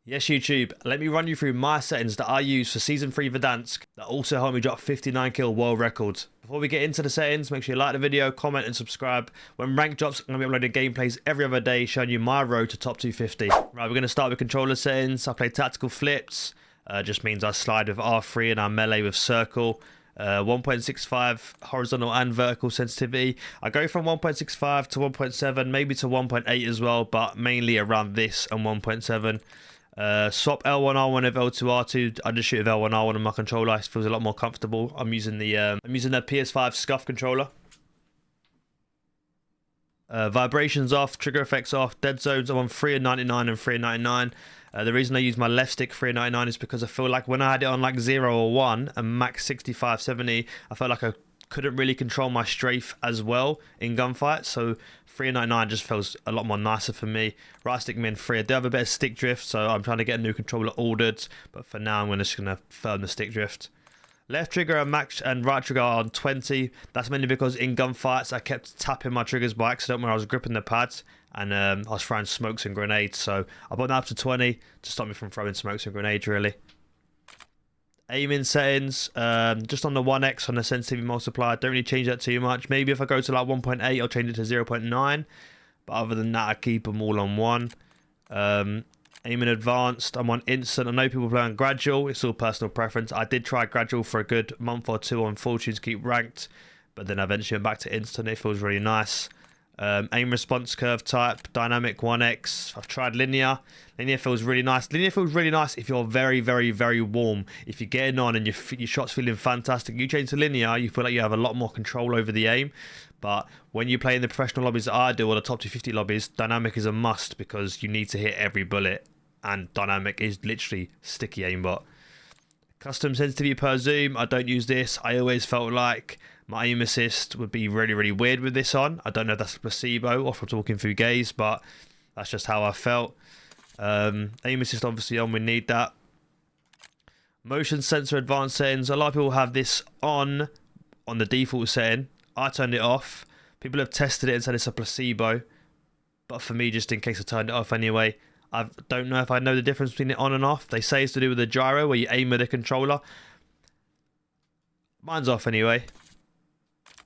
Yes, YouTube, let me run you through my settings that I use for Season 3 Verdansk that also help me drop 59 kill world records. Before we get into the settings, make sure you like the video, comment and subscribe. When rank drops, I'm going to be uploading gameplays every other day showing you my road to top 250. Right, we're going to start with controller settings. I play tactical flips, just means I slide with R3 and I melee with circle. 1.65 horizontal and vertical sensitivity. I go from 1.65 to 1.7, maybe to 1.8 as well, but mainly around this and 1.7. Swap L1R1 with L2R2. I just shoot with L1R1 on my controller. It feels a lot more comfortable. I'm using the PS5 Scuff controller. Vibrations off, trigger effects off, dead zones I'm on 3.99 and 3.99. The reason I use my left stick 3.99 is because I feel like when I had it on like 0 or 1 and max 65-70, I felt like I couldn't really control my strafe as well in gunfights, so 3.99 just feels a lot more nicer for me. Right stick min 3. I do have a bit of stick drift, so I'm trying to get a new controller ordered, but for now I'm just going to firm the stick drift. Left trigger and max and right trigger are on 20. That's mainly because in gunfights I kept tapping my triggers by accident when I was gripping the pads, and I was throwing smokes and grenades, so I put that up to 20 to stop me from throwing smokes and grenades really. Aiming settings, just on the 1x on the sensitivity multiplier, don't really change that too much. Maybe if I go to like 1.8 I'll change it to 0.9, but other than that I keep them all on 1. Aiming advanced, I'm on instant. I know people play on gradual, it's all personal preference. I did try gradual for a good month or two on Fortune to keep ranked, but then I eventually went back to instant. It feels really nice. Aim response curve type, dynamic 1x. I've tried linear. Linear feels really nice. Linear feels really nice if you're very, very, very warm. If you're getting on and your shot's feeling fantastic, you change to linear, you feel like you have a lot more control over the aim. But when you play in the professional lobbies that I do, or the top 250 lobbies, dynamic is a must because you need to hit every bullet, and dynamic is literally sticky aimbot. Custom sensitivity per zoom, I don't use this. I always felt like my aim assist would be really, really weird with this on. I don't know if that's a placebo or if I'm talking through gaze, but that's just how I felt. Aim assist obviously on, we need that. Motion sensor advanced settings, a lot of people have this on the default setting. I turned it off. People have tested it and said it's a placebo, but for me, just in case I turned it off anyway, I don't know if I know the difference between it on and off. They say it's to do with the gyro where you aim with the controller. Mine's off anyway.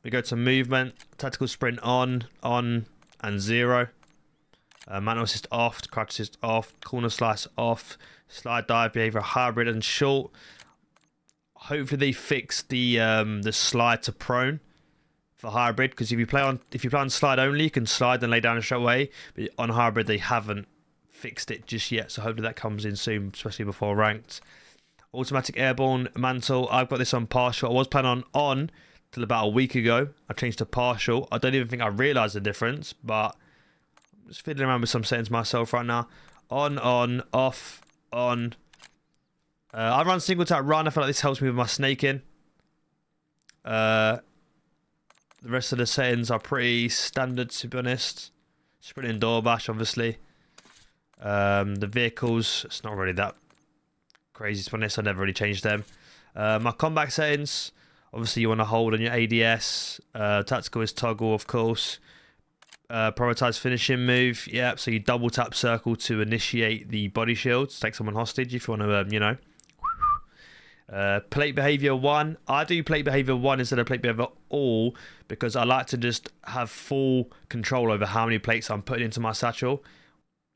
We go to movement, tactical sprint on, and 0. Manual assist off, crouch assist off, corner slice off, slide dive behavior hybrid and short. Hopefully they fix the slide to prone for hybrid, because if you play on slide only, you can slide and lay down straight away. But on hybrid they haven't fixed it just yet, so hopefully that comes in soon, especially before ranked. Automatic airborne mantle, I've got this on partial. I was playing on till about a week ago. I changed to partial. I don't even think I realised the difference, but I'm just fiddling around with some settings myself right now. On, off, on. I run single tap run. I feel like this helps me with my snaking. The rest of the settings are pretty standard, to be honest. Sprint and door bash, obviously. The vehicles, it's not really that crazy, to be honest. I never really changed them. My combat settings, obviously you want to hold on your ADS. Tactical is toggle, of course. Prioritize finishing move. Yeah, so you double tap circle to initiate the body shield to take someone hostage if you want to, you know. Plate behavior 1. I do plate behavior 1 instead of plate behavior all because I like to just have full control over how many plates I'm putting into my satchel.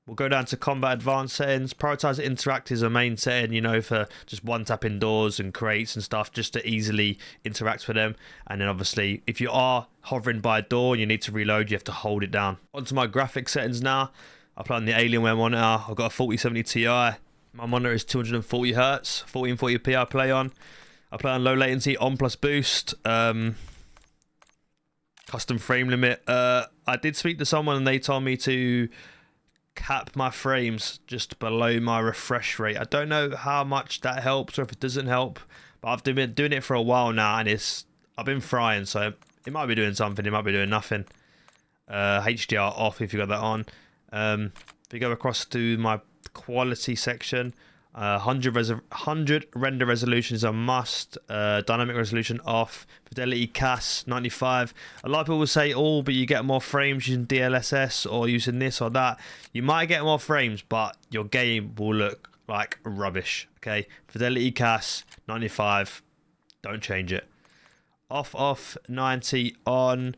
We'll go down to combat advanced settings. Prioritize interact is a main setting, you know, for just one tap indoors and crates and stuff, just to easily interact with them. And then obviously, if you are hovering by a door and you need to reload, you have to hold it down. Onto my graphics settings now. I play on the Alienware monitor. I've got a 4070 Ti. My monitor is 240 Hz, 1440p I play on. I play on low latency, on plus boost. Custom frame limit. I did speak to someone and they told me to cap my frames just below my refresh rate. I don't know how much that helps or if it doesn't help, but I've been doing it for a while now and I've been frying, so it might be doing something, it might be doing nothing. HDR off if you got that on. If you go across to my quality section, 100 render resolution is a must. Dynamic resolution off. Fidelity CAS 95. A lot of people will say, oh, but you get more frames using DLSS or using this or that. You might get more frames, but your game will look like rubbish. Okay, Fidelity CAS 95. Don't change it. Off 90 on.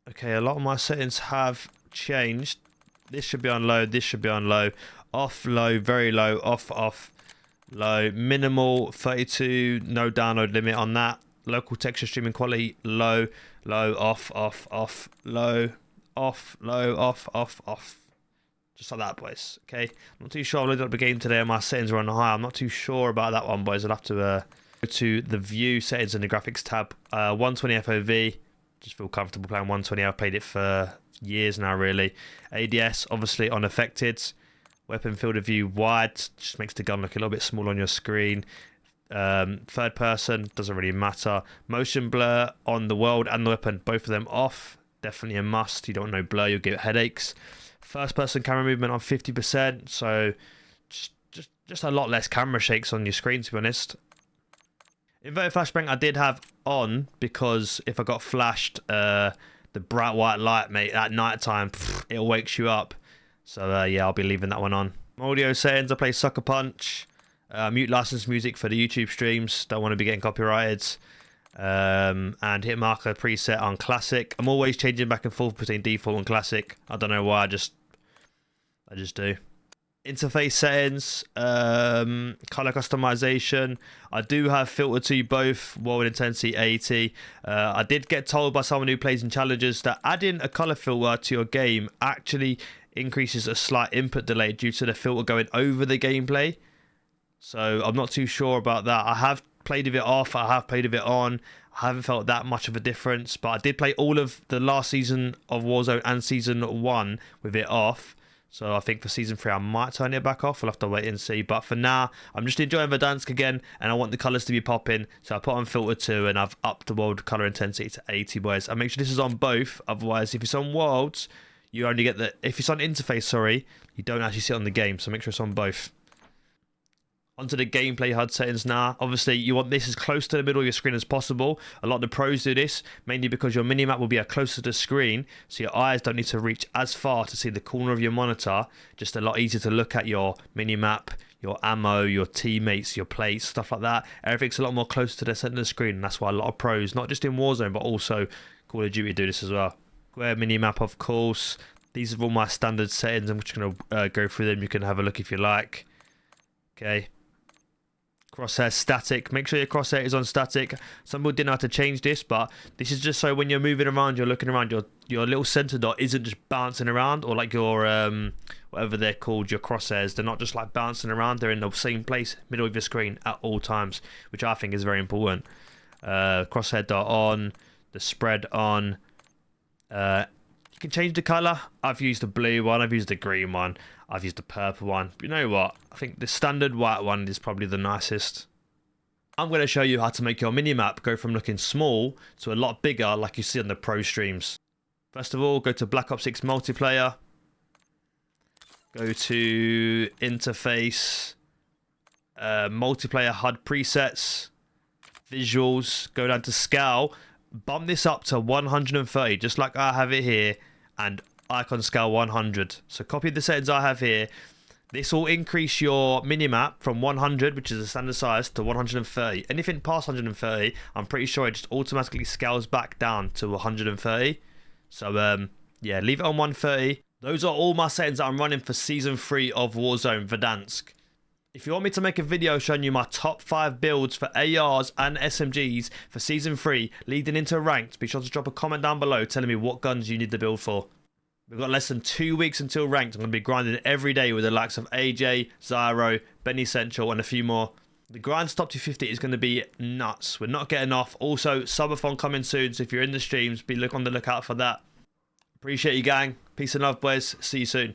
Okay, a lot of my settings have changed. This should be on low. This should be on low. Off, low, very low. Off, low. Minimal 32. No download limit on that. Local texture streaming quality low. Low. Off. Low. Off. Low. Off. Just like that, boys. Okay. I'm not too sure. I loaded up the game today and my settings are on high. I'm not too sure about that one, boys. I'll have to go to the view settings in the graphics tab. 120 FOV. Just feel comfortable playing 120. I've played it for years now, really. ADS obviously unaffected. Weapon field of view wide, just makes the gun look a little bit small on your screen. Third person doesn't really matter. Motion blur on the world and the weapon, both of them off. Definitely a must. You don't want no blur, you'll get headaches. First person camera movement on 50%, so just a lot less camera shakes on your screen, to be honest. Inverted flashbang I did have on because if I got flashed, the bright white light, mate, at night time, it wakes you up. So yeah, I'll be leaving that one on. Audio settings, I play Sucker Punch. Mute licensed music for the YouTube streams. Don't want to be getting copyrighted. And hit marker preset on classic. I'm always changing back and forth between default and classic. I don't know why. I just do. Interface settings, color customization. I do have filter to both, world intensity 80. I did get told by someone who plays in challenges that adding a color filter to your game actually increases a slight input delay due to the filter going over the gameplay. So I'm not too sure about that. I have played with it off, I have played with it on. I haven't felt that much of a difference, but I did play all of the last season of Warzone and season 1 with it off. So I think for season 3 I might turn it back off. We'll have to wait and see. But for now, I'm just enjoying Verdansk again, and I want the colours to be popping. So I put on filter 2 and I've upped the world colour intensity to 80, boys. And make sure this is on both. Otherwise, if it's on worlds, you only get the... If it's on interface, sorry, you don't actually see it on the game. So make sure it's on both. Onto the gameplay HUD settings now. Obviously, you want this as close to the middle of your screen as possible. A lot of the pros do this, mainly because your minimap will be closer to the screen, so your eyes don't need to reach as far to see the corner of your monitor. Just a lot easier to look at your minimap, your ammo, your teammates, your plates, stuff like that. Everything's a lot more closer to the center of the screen, and that's why a lot of pros, not just in Warzone, but also Call of Duty, do this as well. Square minimap, of course. These are all my standard settings. I'm just going to go through them. You can have a look if you like. Okay. Crosshair static. Make sure your crosshair is on static. Some people didn't know how to change this, but this is just so when you're moving around, you're looking around, your little center dot isn't just bouncing around, or like your whatever they're called, your crosshairs, they're not just like bouncing around, they're in the same place, middle of your screen at all times, which I think is very important. Crosshair dot on, the spread on. You can change the color. I've used the blue one, I've used the green one, I've used the purple one. But you know what? I think the standard white one is probably the nicest. I'm going to show you how to make your minimap go from looking small to a lot bigger like you see on the pro streams. First of all, go to Black Ops 6 multiplayer. Go to interface, multiplayer HUD presets, visuals, go down to scale. Bump this up to 130, just like I have it here, and icon scale 100. So copy the settings I have here. This will increase your minimap from 100, which is the standard size, to 130. Anything past 130, I'm pretty sure it just automatically scales back down to 130. So yeah, leave it on 130. Those are all my settings that I'm running for Season 3 of Warzone Verdansk. If you want me to make a video showing you my top 5 builds for ARs and SMGs for Season 3 leading into ranked, be sure to drop a comment down below telling me what guns you need the build for. We've got less than 2 weeks until ranked. I'm going to be grinding every day with the likes of AJ, Zyro, Benny Central and a few more. The grind to top 250 is going to be nuts. We're not getting off. Also, subathon coming soon, so if you're in the streams, be on the lookout for that. Appreciate you, gang. Peace and love, boys. See you soon.